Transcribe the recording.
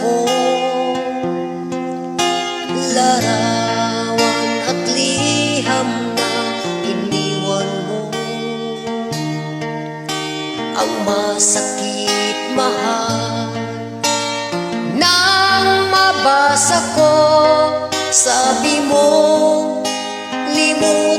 ko, larawan at liham na iniwan mo. Ang masakit, mahal, nang mabasa ko, sabi mo, limutin